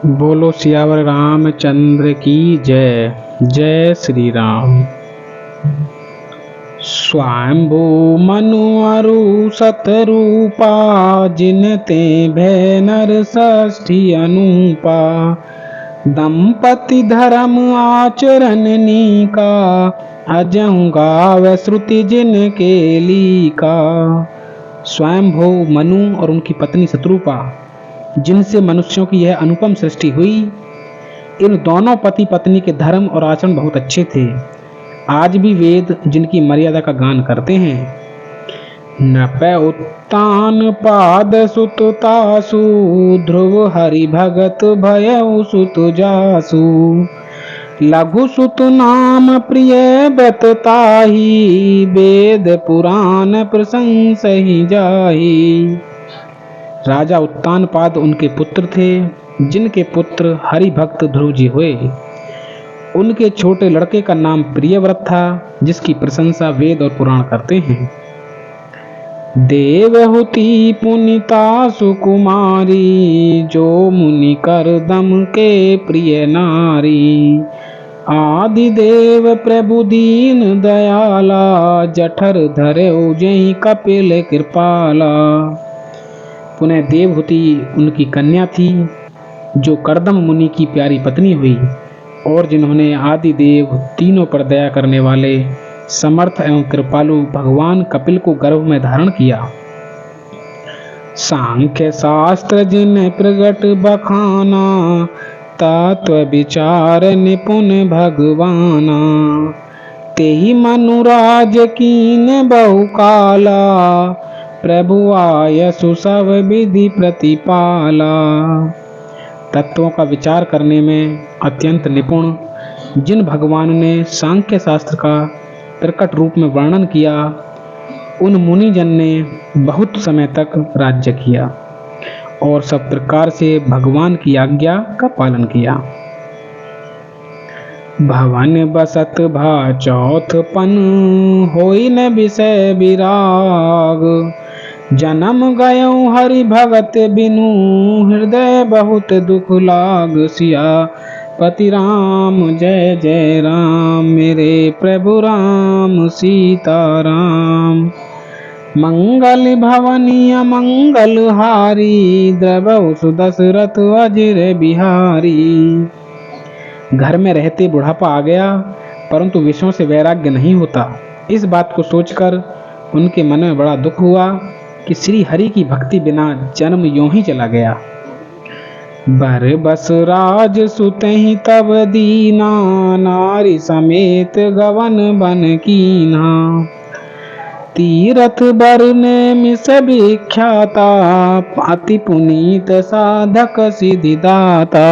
बोलो सियावर रामचंद्र की जय। जय श्री राम। स्वयंभू मनु अरु सतरूपा, जिनते भय नर षष्ठी अनुपा। दंपति धर्म आचरण नीका, अजहु गाव श्रुति जिनके लीका। स्वयंभू मनु और उनकी पत्नी शत्रुपा, जिनसे मनुष्यों की यह अनुपम सृष्टि हुई, इन दोनों पति पत्नी के धर्म और आचरण बहुत अच्छे थे। आज भी वेद जिनकी मर्यादा का गान करते हैं। नपै उत्तान पाद सुत तासु, ध्रुव हरि भगत भयउ सुत जासु। लघु सुत नाम प्रिय बत ताहि, वेद पुराण प्रशंसहि जाहि। राजा उत्तानपाद उनके पुत्र थे, जिनके पुत्र हरि भक्त ध्रुव जी हुए। उनके छोटे लड़के का नाम प्रियव्रत था, जिसकी प्रशंसा वेद और पुराण करते हैं। देवहूति पुनिता सुकुमारी, जो मुनि कर दम के प्रिय नारी। आदि देव प्रभु दीन दयाला, जठर धरे जहि कपिल कृपाला। पुनः देवहूति उनकी कन्या थी, जो करदम मुनि की प्यारी पत्नी हुई, और जिन्होंने आदि देव तीनों पर दया करने वाले समर्थ एवं कृपालु भगवान कपिल को गर्भ में धारण किया। सांख्य शास्त्र जिन प्रगट बखाना, तत्व विचार निपुण भगवाना। तेहि मनुराज कीन बहुकाला, प्रभु आयसु सब विधि प्रतिपाला। तत्वों का विचार करने में अत्यंत निपुण जिन भगवान ने सांख्य शास्त्र का प्रकट रूप में वर्णन किया, उन मुनिजन ने बहुत समय तक राज्य किया और सब प्रकार से भगवान की आज्ञा का पालन किया। भवन बसत भा चौथ पन, होई न विषय विराग। जन्म गयो हरि भगत बिनु, हृदय बहुत दुख लाग। सिया पति राम जय जय राम, मेरे प्रभु राम सीता राम। मंगल भवनीय मंगल हारी, द्रवहु सुदशरथ अजिर बिहारी। घर में रहते बुढ़ापा आ गया, परंतु विषयों से वैराग्य नहीं होता। इस बात को सोचकर उनके मन में बड़ा दुख हुआ कि श्री हरि की भक्ति बिना जन्म यूं ही चला गया। बर बस राज सुतहि तब दीना, नारी समेत गवन बन कीना। तीरथ बरने मिस विख्याता, अति पुनीत साधक सिद्धिदाता।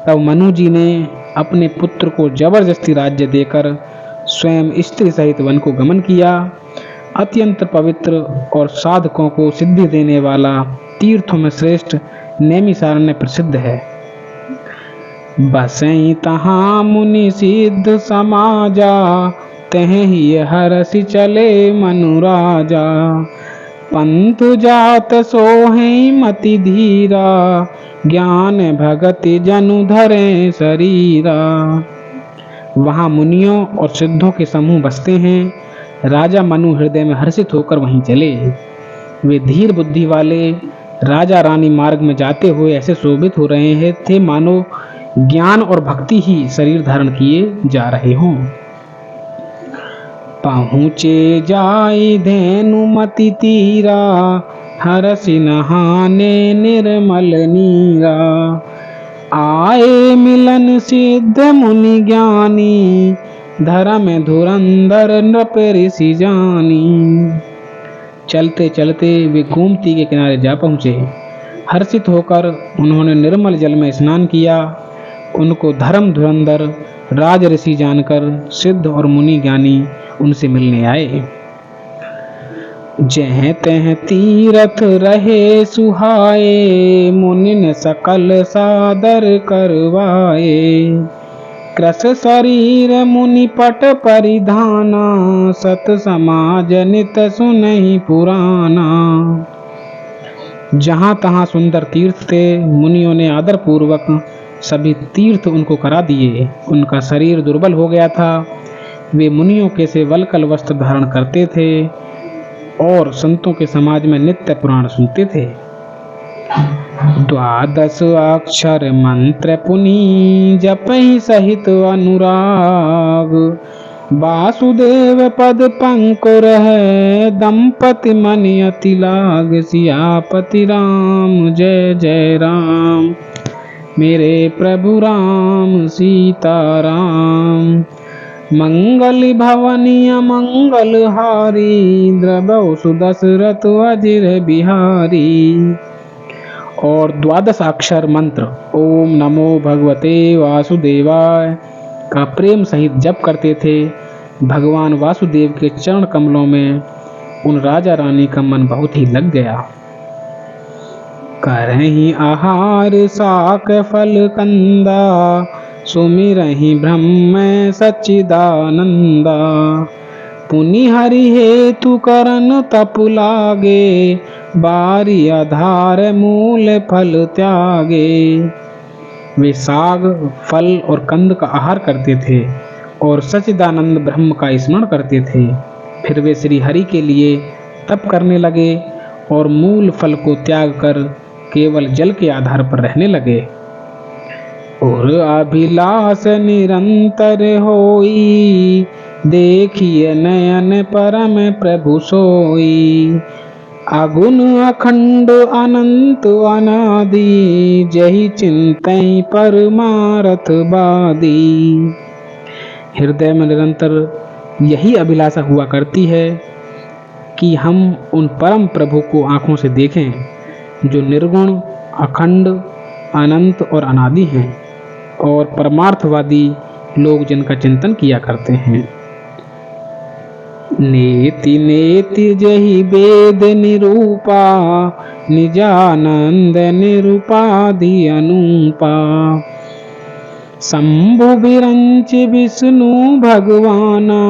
तब मनु जी ने अपने पुत्र को जबरदस्ती राज्य देकर स्वयं स्त्री सहित वन को गमन किया। अत्यंत पवित्र और साधकों को सिद्धि देने वाला तीर्थों में श्रेष्ठ नैमिषारण्य प्रसिद्ध है। बसई तहाँ मुनि सिद्ध समाजा, तहि हरसि चले मनु राजा। पंथ जात सोहि मति धीरा, ज्ञान भगति जनु धरे शरीरा। वहाँ मुनियों और सिद्धों के समूह बसते हैं। राजा मनु हृदय में हर्षित होकर वहीं चले। वे धीर बुद्धि वाले राजा रानी मार्ग में जाते हुए ऐसे शोभित हो रहे थे मानो ज्ञान और भक्ति ही शरीर धारण किए जा रहे हों। पहुँचे जाई धेनुमति तीरा, हरसि नहाने निर्मल नीरा। आए मिलन सिद्ध मुनि ज्ञानी, धर्म धुरंधर नृप ऋषि जानी। चलते चलते वे गोमती के किनारे जा पहुँचे। हर्षित होकर उन्होंने निर्मल जल में स्नान किया। उनको धर्म धुरंधर राज ऋषि जानकर सिद्ध और मुनि ज्ञानी उनसे मिलने आए। जह तह तीरथ रहे सुहाए, मुनिन सकल सादर करवाए। कृस शरीर मुनि पट परिधाना, सत समाज नित सुनहि पुराना। जहाँ तहाँ सुंदर तीर्थ थे। मुनियों ने आदर पूर्वक सभी तीर्थ उनको करा दिए। उनका शरीर दुर्बल हो गया था। वे मुनियों के से वल्कल वस्त्र धारण करते थे और संतों के समाज में नित्य पुराण सुनते थे। 12 अक्षर मंत्र पुनि जपहि सहित अनुराग। वासुदेव पद पंकुर है दंपति मन अति लाग। सियापति राम जय जय राम मेरे प्रभु राम सीता राम। मंगल भवनीय मंगल हारी द्रवौ सुदशरथ अजिर बिहारी। और 12 अक्षर मंत्र ओम नमो भगवते वासुदेवाय का प्रेम सहित जप करते थे। भगवान वासुदेव के चरण कमलों में उन राजा रानी का मन बहुत ही लग गया। करहि आहार साक फल कंदा सुमिरहि ब्रह्म सच्चिदानंदा। पुनि हरि हेतु करन तप लागे बारी आधार मूल फल त्यागे। वे साग फल और कंद का आहार करते थे और सच्चिदानंद ब्रह्म का स्मरण करते थे। फिर वे श्री हरि के लिए तप करने लगे और मूल फल को त्याग कर केवल जल के आधार पर रहने लगे। और अभिलाष निरंतर होई देखिए नयन परम प्रभु सोई। अगुण अखंड अनंत अनादि जहि चिंतहि परमारथ बादी। हृदय में निरंतर यही अभिलाषा हुआ करती है कि हम उन परम प्रभु को आंखों से देखें जो निर्गुण अखंड अनंत और अनादि हैं और परमार्थवादी लोग जिनका चिंतन किया करते हैं। नेति नेति जहि वेद निरूपा निजानंद निरूपाधि अनुपा। शंभु विरंच विष्णु भगवाना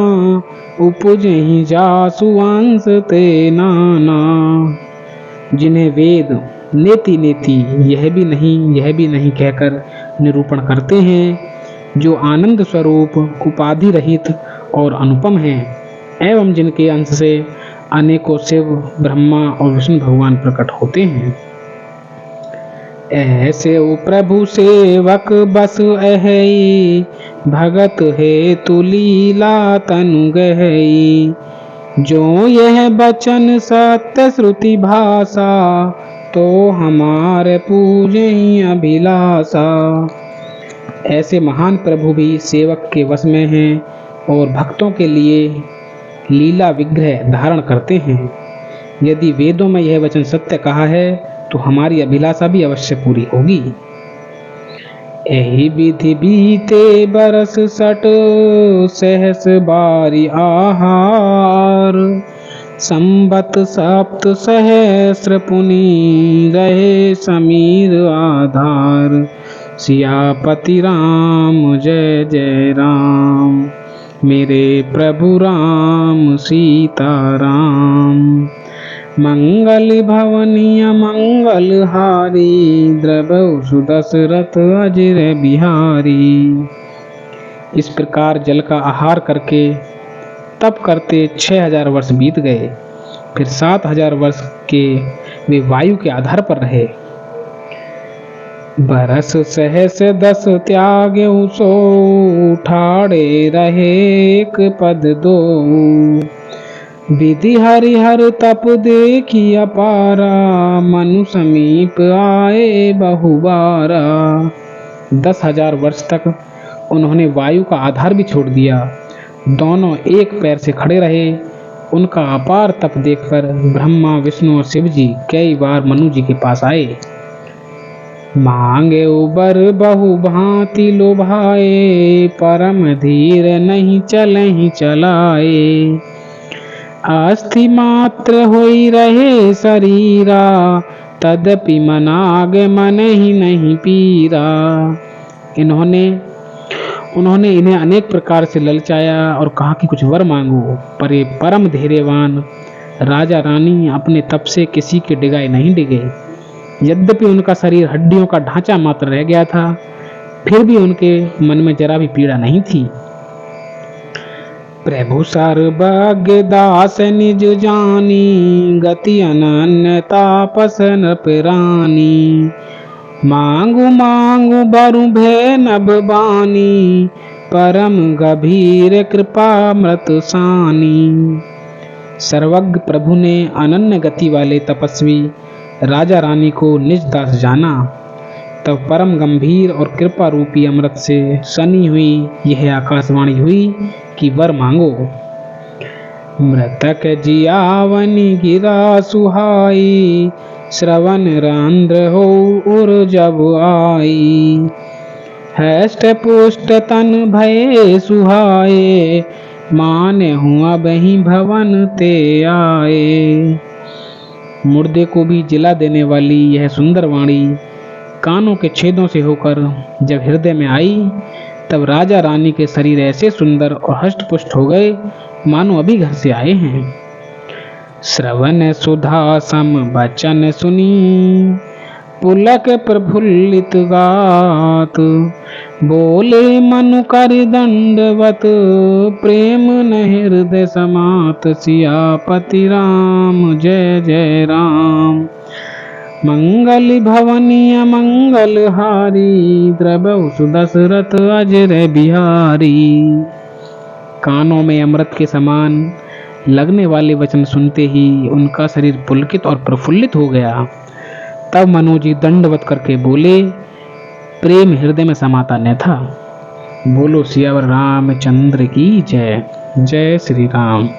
उपजहि जासु अंश ते नाना। जिन्हें वेद नेति नेति यह भी नहीं कहकर निरूपण करते हैं, जो आनंद स्वरूप उपाधि रहित और अनुपम हैं एवं जिनके अंश से अनेकों शिव ब्रह्मा और विष्णु भगवान प्रकट होते हैं। ऐसे ओ प्रभु सेवक बस अहई भगत हेतु लीला तनु गहई। जो यह बचन सत्य श्रुति भाषा तो हमारे पूजहि अभिलाषा। ऐसे महान प्रभु भी सेवक के वश में हैं और भक्तों के लिए लीला विग्रह धारण करते हैं। यदि वेदों में यह वचन सत्य कहा है तो हमारी अभिलाषा भी अवश्य पूरी होगी। एहि विधि बीते बरस 60 सहस बारी आहार। संबत सप्त सहस्र पुनि रहे समीर आधार। सियापति राम जय जय राम मेरे प्रभु राम सीता राम। मंगल भवनीय मंगल हारी द्रवौ सुदशरथ अजिर बिहारी। इस प्रकार जल का आहार करके तप करते 6000 वर्ष बीत गए। फिर 7000 वर्ष के वे वायु के आधार पर रहे। बरस सहस 10 त्याग्यु सो ठाड़े रहे एक पद दो। विधि हरिहर तप देखी अपारा मनु समीप आए बहुबारा। 10,000 वर्ष तक उन्होंने वायु का आधार भी छोड़ दिया। दोनों एक पैर से खड़े रहे। उनका अपार तप देखकर ब्रह्मा विष्णु और शिव जी कई बार मनु जी के पास आए। मांगे उबर बहु भांति लोभाए परम धीर नहीं चलहि चलाए। अस्थि मात्र होई रहे शरीरा तदपि मनाग मन ही नहीं पीरा। उन्होंने इन्हें अनेक प्रकार से ललचाया और कहा कि कुछ वर मांगो, पर ये परम धैर्यवान राजा रानी अपने तप से किसी के डिगाए नहीं डिगे। यद्यपि उनका शरीर हड्डियों का ढांचा मात्र रह गया था, फिर भी उनके मन में जरा भी पीड़ा नहीं थी। प्रभु सर्वज्ञ दास निज जानी, गति अनन्य तापस नृपरानी। मांगु मांगु बरु भय नभ बानी, परम गंभीर कृपा मृत सानी। सर्वज्ञ प्रभु ने अनन्य गति वाले तपस्वी राजा रानी को निज दास जाना। तब परम गंभीर और कृपा रूपी अमृत से सनी हुई यह आकाशवाणी हुई कि वर मांगो। मृतक जियावनी गिरा सुहाई, श्रवण रंध्र हो उर जब आई। हष्ट पुष्ट तन भये सुहाए, माने हुआ बही भवन ते आए। मुर्दे को भी जिला देने वाली यह सुंदर वाणी कानों के छेदों से होकर जब हृदय में आई, तब राजा रानी के शरीर ऐसे सुंदर और हष्ट पुष्ट हो गए मानो अभी घर से आए हैं। श्रवण सुधा सम बचन सुनी, पुलक प्रफुल्लित गात। बोले मनु कर दंडवत, प्रेम न हृदय समात। सियापति राम जय जय राम, मंगल भवनीय मंगल हारी। द्रवहु सुदशरथ अजर बिहारी। कानों में अमृत के समान लगने वाले वचन सुनते ही उनका शरीर पुलकित और प्रफुल्लित हो गया। तब मनोजी दंडवत करके बोले, प्रेम हृदय में समाता न था। बोलो सियावर रामचंद्र की जय। जय श्री राम।